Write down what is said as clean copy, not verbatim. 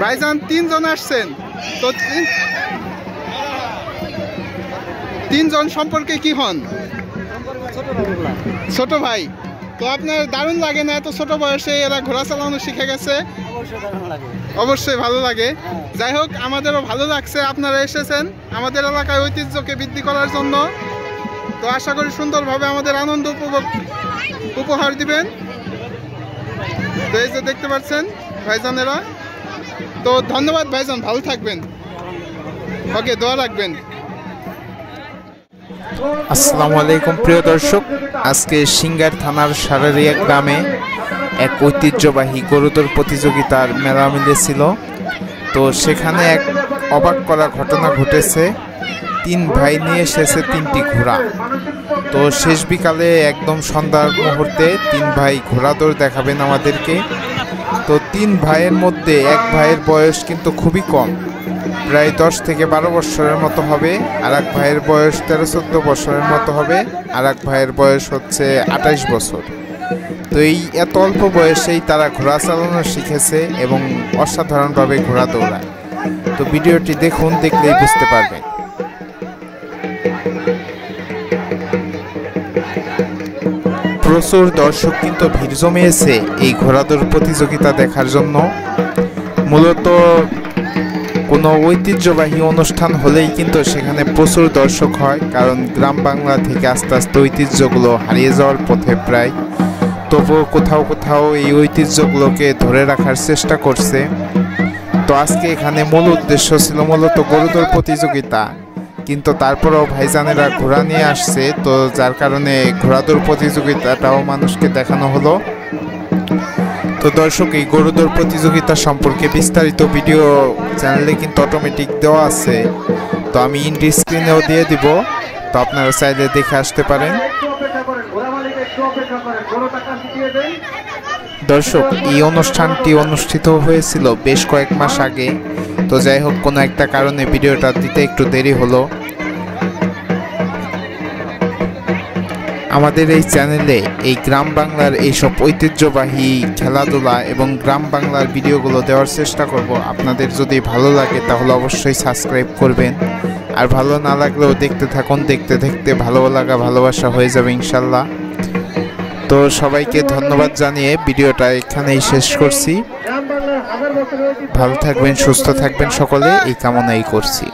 ভাইজান 3 জন আসছেন, তো 3 জন সম্পর্কে কি হন? ছোট ভাই। তো আপনার দারুণ লাগে না এত ছোট বয়সে এরা ঘোড়া চালানো শিখে গেছে? অবশ্যই ভালো লাগে। যাই হোক, আমাদেরও ভালো লাগছে আপনারা এসেছেন আমাদের এলাকায় ঐতিহ্যকে বৃদ্ধি করার জন্য। তো আশা করি সুন্দরভাবে আমাদের আনন্দ উপহার দিবেন। তো এই যে দেখতে পাচ্ছেন ভাইজানেরা। তো ধন্যবাদ ভাইজান, ভালো থাকবেন। ওকে, দোয়া রাখবেন। আসসালামু আলাইকুম প্রিয় দর্শক, আজকে সিঙ্গার থানার সারারিয়া গ্রামে এক ঐতিহ্যবাহী গরুদৌড় প্রতিযোগিতার মেলা মিলেছিল। তো সেখানে এক অবাক করা ঘটনা ঘটেছে। 3 ভাই নিয়ে এসেছে 3টি ঘোড়া। তো শেষ বিকালে একদম সন্ধ্যার মুহূর্তে 3 ভাই ঘোড়া দৌড় দেখাবেন আমাদেরকে। তো 3 ভাইয়ের মধ্যে এক ভাইয়ের বয়স কিন্তু খুবই কম, প্রায় 10 থেকে 12 বছরের মতো হবে। আর এক ভাইয়ের বয়স 13-14 বছরের মতো হবে। আর এক ভাইয়ের বয়স হচ্ছে 28 বছর। তো এই এত অল্প বয়সেই তারা ঘোড়া চালানো শিখেছে এবং অসাধারণভাবে ঘোড়া দৌড়ায়। তো ভিডিওটি দেখুন, দেখলেই বুঝতে পারবেন। প্রচুর দর্শক কিন্তু ভিড় জমিয়েছে এই ঘোড়া দৌড় প্রতিযোগিতা দেখার জন্য। মূলত কোনো ঐতিহ্যবাহী অনুষ্ঠান হলেই কিন্তু সেখানে প্রচুর দর্শক হয়, কারণ গ্রাম বাংলা থেকে আস্তে আস্তে ঐতিহ্যগুলো হারিয়ে যাওয়ার পথে প্রায়। তবুও কোথাও কোথাও এই ঐতিহ্যগুলোকে ধরে রাখার চেষ্টা করছে। তো আজকে এখানে মূল উদ্দেশ্য ছিল মূলত গরুদৌড় প্রতিযোগিতা, কিন্তু তারপরেও ভাইজানেরা ঘোড়া নিয়ে আসছে, তো যার কারণে ঘোড়াদৌড় প্রতিযোগিতাটাও মানুষকে দেখানো হলো। তো দর্শক, এই গরুদৌড় প্রতিযোগিতা সম্পর্কে বিস্তারিত ভিডিও চ্যানেলে কিন্তু অটোমেটিক দেওয়া আছে। তো আমি ইন্ডি স্ক্রিনেও দিয়ে দিব, তো আপনারা চাইলে দেখে আসতে পারেন। দর্শক, এই অনুষ্ঠানটি অনুষ্ঠিত হয়েছিল বেশ কয়েক মাস আগে। তো যাই হোক, কোনো একটা কারণে ভিডিওটা দিতে একটু দেরি হলো। আমাদের এই চ্যানেলে এই গ্রাম বাংলার এইসব ঐতিহ্যবাহী খেলাধুলা এবং গ্রাম বাংলার ভিডিওগুলো দেওয়ার চেষ্টা করব। আপনাদের যদি ভালো লাগে তাহলে অবশ্যই সাবস্ক্রাইব করবেন, আর ভালো না লাগলেও দেখতে থাকুন। দেখতে দেখতে ভালো লাগা ভালোবাসা হয়ে যাবে ইনশাল্লাহ। তো সবাইকে ধন্যবাদ জানিয়ে ভিডিওটা এখানেই শেষ করছি। ভালো থাকবেন, সুস্থ থাকবেন সকলে, এই কামনাই করছি।